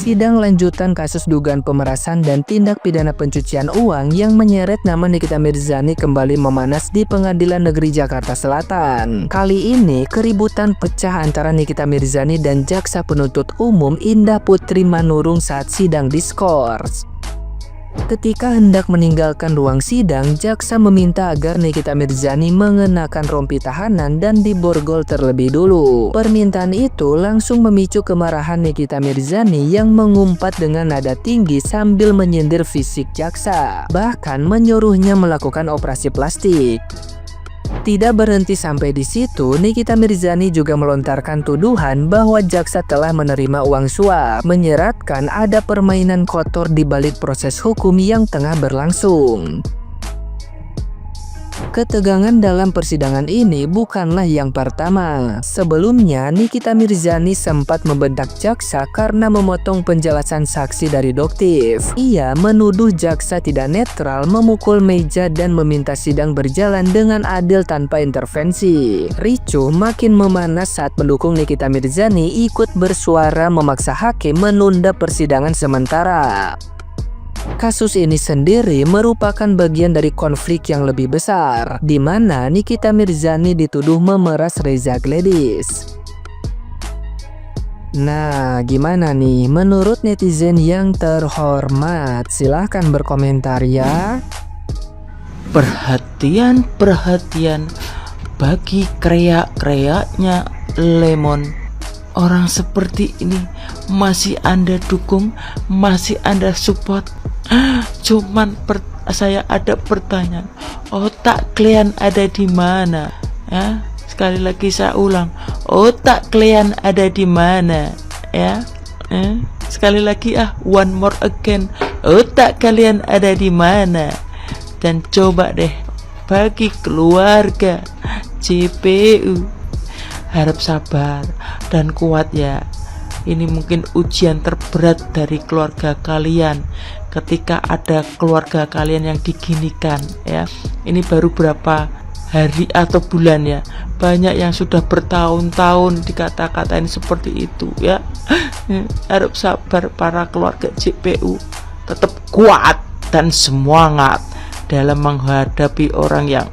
Sidang lanjutan kasus dugaan pemerasan dan tindak pidana pencucian uang yang menyeret nama Nikita Mirzani kembali memanas di Pengadilan Negeri Jakarta Selatan. Kali ini keributan pecah antara Nikita Mirzani dan Jaksa Penuntut Umum Indah Putri Manurung saat sidang diskors. Ketika hendak meninggalkan ruang sidang, jaksa meminta agar Nikita Mirzani mengenakan rompi tahanan dan diborgol terlebih dulu. Permintaan itu langsung memicu kemarahan Nikita Mirzani yang mengumpat dengan nada tinggi sambil menyindir fisik jaksa, bahkan menyuruhnya melakukan operasi plastik. Tidak berhenti sampai di situ, Nikita Mirzani juga melontarkan tuduhan bahwa jaksa telah menerima uang suap, menyeratkan ada permainan kotor di balik proses hukum yang tengah berlangsung. Ketegangan dalam persidangan ini bukanlah yang pertama. Sebelumnya, Nikita Mirzani sempat membedak jaksa karena memotong penjelasan saksi dari Doktif. Ia menuduh jaksa tidak netral, memukul meja dan meminta sidang berjalan dengan adil tanpa intervensi. Ricuh makin memanas saat pendukung Nikita Mirzani ikut bersuara memaksa hakim menunda persidangan sementara. Kasus ini sendiri merupakan bagian dari konflik yang lebih besar, di mana Nikita Mirzani dituduh memeras Reza Gladys. Nah, gimana nih menurut netizen yang terhormat? Silahkan berkomentar ya. Perhatian bagi kreak-kreaknya Lemon. Orang seperti ini masih Anda dukung, masih Anda support. Cuman saya ada pertanyaan, otak kalian ada di mana? Ya, sekali lagi saya ulang, otak kalian ada di mana? Ya, sekali lagi one more again, otak kalian ada di mana? Dan coba deh bagi keluarga JPU, harap sabar dan kuat ya. Ini mungkin ujian terberat dari keluarga kalian ketika ada keluarga kalian yang diginikan ya. Ini baru berapa hari atau bulan ya, banyak yang sudah bertahun-tahun dikata-katain seperti itu ya. Harap sabar para keluarga JPU, tetap kuat dan semangat dalam menghadapi orang yang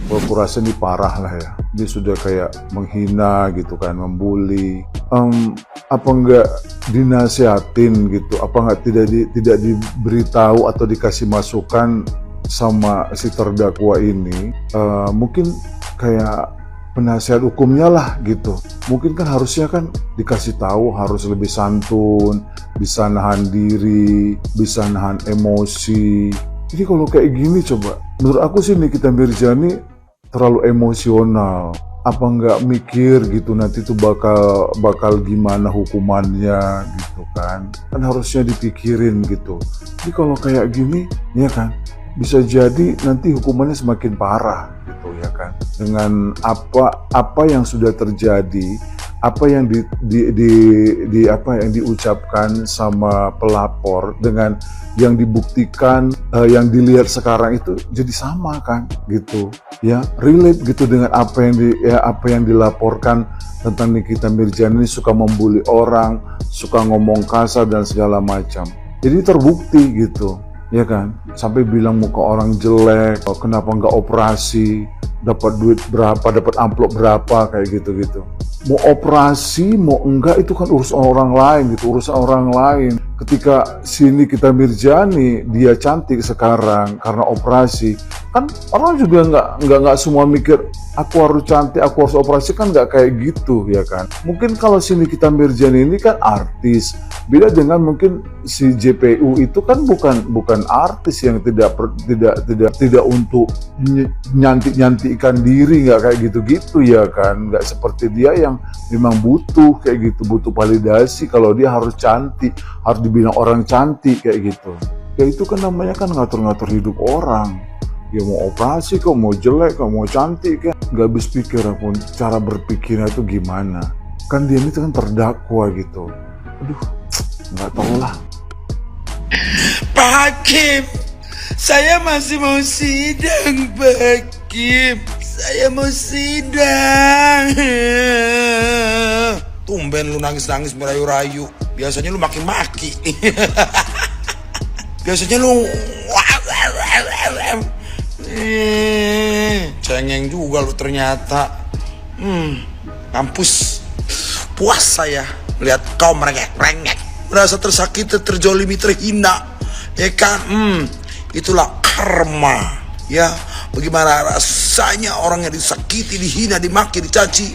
Aku rasa ini parah lah ya. Dia sudah kayak menghina gitu kan, membuli. Apa enggak dinasihatin gitu? Apa enggak tidak diberitahu atau dikasih masukan sama si terdakwa ini? Mungkin kayak penasihat hukumnya lah gitu. Mungkin kan harusnya kan dikasih tahu harus lebih santun, bisa nahan diri, bisa nahan emosi. Jadi kalau kayak gini coba, menurut aku sih Nikita Mirzani terlalu emosional. Apa nggak mikir gitu nanti tuh bakal gimana hukumannya gitu kan? Kan harusnya dipikirin gitu. Jadi kalau kayak gini ya kan, bisa jadi nanti hukumannya semakin parah gitu ya kan. Dengan apa yang sudah terjadi, apa yang diucapkan sama pelapor dengan yang dibuktikan, yang dilihat sekarang itu jadi sama kan gitu ya, relate gitu dengan apa yang dilaporkan tentang Nikita Mirzani ini suka membuli orang, suka ngomong kasar dan segala macam. Jadi terbukti gitu ya kan, sampai bilang muka orang jelek, kenapa nggak operasi, dapat duit berapa, dapat amplop berapa, kayak gitu-gitu. Mau operasi mau enggak itu kan urusan orang lain gitu, urusan orang lain. Ketika si Nikita Mirzani dia cantik sekarang karena operasi, kan orang juga nggak semua mikir aku harus cantik, aku harus operasi, kan nggak kayak gitu ya kan. Mungkin kalau si Nikita Mirzani ini kan artis, beda dengan mungkin si JPU itu kan bukan artis yang tidak untuk nyantik-nyantikkan diri, nggak kayak gitu-gitu ya kan. Nggak seperti dia yang memang butuh kayak gitu, butuh validasi kalau dia harus cantik, harus dibilang orang cantik kayak gitu. Ya itu kan namanya kan ngatur-ngatur hidup orang. Ya mau operasi kok, mau jelek kok, mau cantik kan, nggak habis pikir pun cara berpikirnya itu gimana. Kan dia ini kan terdakwa gitu. Aduh, nggak tahu lah. Pak Hakim, saya masih mau sidang, Pak Hakim. Saya mau sidang. Tumben lu nangis-nangis merayu-rayu. Biasanya lu maki-maki. Biasanya lu cengeng juga lu ternyata. Mampus. Puas saya melihat kau merengek-rengek, merasa tersakiti, terjolimi, terhina. Ya kan? Itulah karma. Ya, bagaimana rasanya orang yang disakiti, dihina, dimaki, dicaci.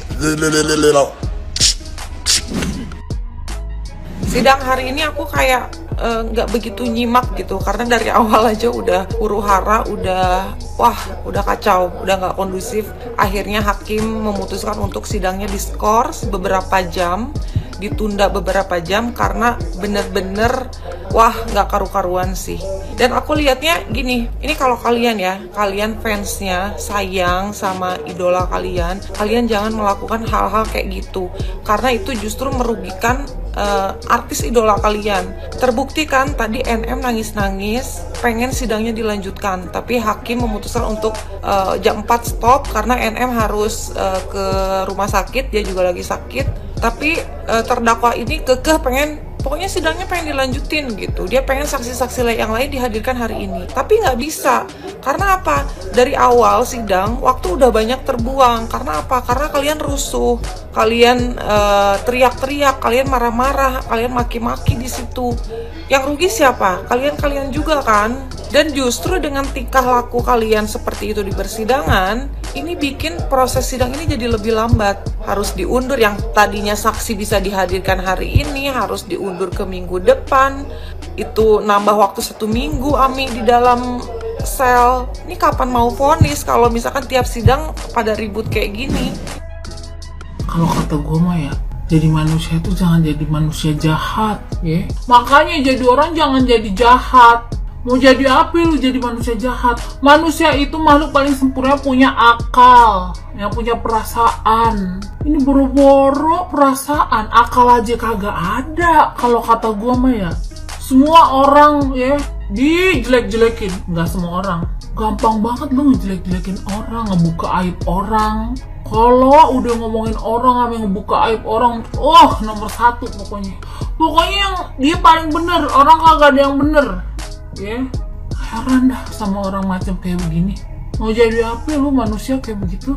Sidang hari ini aku kayak nggak begitu nyimak gitu, karena dari awal aja udah huru-hara, udah kacau, udah nggak kondusif. Akhirnya hakim memutuskan untuk sidangnya diskors beberapa jam, ditunda beberapa jam karena bener-bener nggak karu-karuan sih. Dan aku lihatnya gini, ini kalau kalian fansnya sayang sama idola kalian jangan melakukan hal-hal kayak gitu, karena itu justru merugikan artis idola kalian. Terbukti kan tadi NM nangis-nangis pengen sidangnya dilanjutkan, tapi hakim memutuskan untuk jam 4 stop karena NM harus ke rumah sakit, dia juga lagi sakit. Tapi terdakwa ini kekeh pokoknya sidangnya pengen dilanjutin gitu. Dia pengen saksi-saksi yang lain dihadirkan hari ini. Tapi nggak bisa. Karena apa? Dari awal sidang, waktu udah banyak terbuang. Karena apa? Karena kalian rusuh. Kalian teriak-teriak. Kalian marah-marah. Kalian maki-maki di situ. Yang rugi siapa? Kalian juga kan? Dan justru dengan tingkah laku kalian seperti itu di persidangan, ini bikin proses sidang ini jadi lebih lambat. Harus diundur, yang tadinya saksi bisa dihadirkan hari ini harus diundur ke minggu depan. Itu nambah waktu 1 minggu Ami di dalam sel. Ini kapan mau vonis kalau misalkan tiap sidang pada ribut kayak gini? Kalau kata gue mah ya, jadi manusia itu jangan jadi manusia jahat, ya. Makanya jadi orang jangan jadi jahat. Mau jadi apa lu jadi manusia jahat? Manusia itu makhluk paling sempurna, punya akal, yang punya perasaan. Ini boro-boro perasaan, akal aja kagak ada. Kalau kata gua mah ya, semua orang ya dijelek-jelekin. Nggak semua orang. Gampang banget lu ngejelek-jelekin orang, ngebuka aib orang. Kalau udah ngomongin orang sama yang ngebuka aib orang, nomor 1 pokoknya. Pokoknya yang dia paling bener, orang kagak ada yang bener. Ya, heran dah sama orang macam kayak begini. Mau jadi apa lu manusia kayak begitu?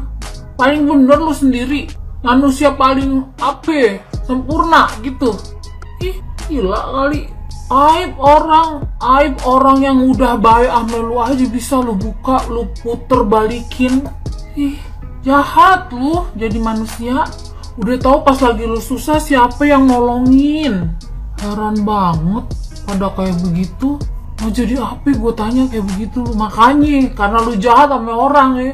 Paling bener lu sendiri, manusia paling apa? Sempurna gitu. Gila kali. Aib orang yang udah baik sama lu aja bisa lu buka, lu puter balikin. Jahat lu jadi manusia. Udah tahu pas lagi lu susah siapa yang nolongin. Heran banget pada kayak begitu. Mau jadi apa gue tanya kayak begitu. Makanya karena lu jahat sama orang ya,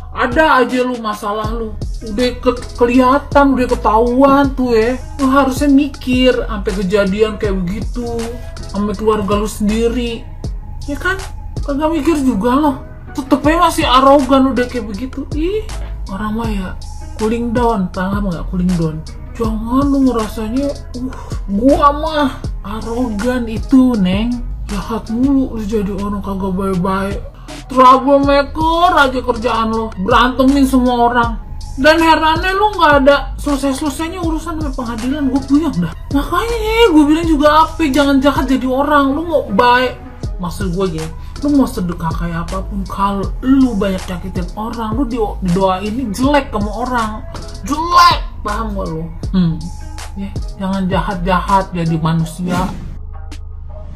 ada aja lu masalah lu. Udah kelihatan, udah ketahuan tuh ya. Lu harusnya mikir sampai kejadian kayak begitu sama keluarga lu sendiri. Ya kan? Kagak mikir juga loh. Tetepnya masih arogan udah kayak begitu. Orang mah ya cooling down, paham gak cooling down? Jangan lu ngerasanya gua mah arogan itu, Neng. Jahat mulu lu jadi orang kagak baik-baik. Troublemaker aja kerjaan lo, berantemin semua orang. Dan herannya lu gak ada selesai-selesainya urusan sama pengadilan. Gue puyeng dah. Makanya gue bilang juga apa, jangan jahat jadi orang. Lu mau baik, maksud gue ya, lu mau sedekah kayak apapun, kalau lu banyak nyakitin orang, lu didoain jelek sama orang. Jelek, paham gak lu? Ya, jangan jahat-jahat jadi manusia.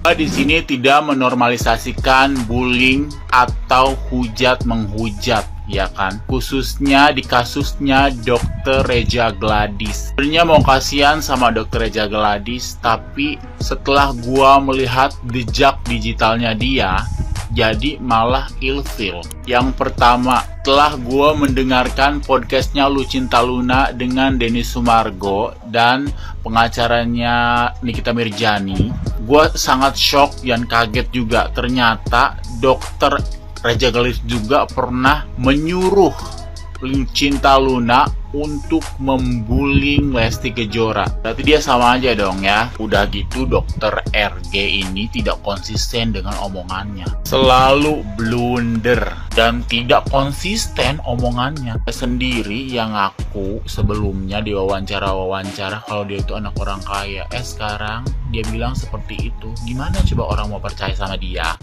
Di sini tidak menormalisasikan bullying atau hujat menghujat, ya kan? Khususnya di kasusnya Dr. Reja Gladys. Sebenarnya mau kasihan sama Dr. Reja Gladys, tapi setelah gua melihat jejak digitalnya dia, jadi malah ilfil. Yang pertama, setelah gue mendengarkan podcastnya Lucinta Luna dengan Denny Sumargo dan pengacaranya Nikita Mirzani, gue sangat shock dan kaget juga. Ternyata Dr. Reja Gladys juga pernah menyuruh Cinta Luna untuk membullying Lesti Kejora. Berarti dia sama aja dong ya. Udah gitu dokter RG ini tidak konsisten dengan omongannya. Selalu blunder dan tidak konsisten omongannya. Sendiri yang ngaku sebelumnya di wawancara kalau dia itu anak orang kaya. Sekarang dia bilang seperti itu. Gimana coba orang mau percaya sama dia?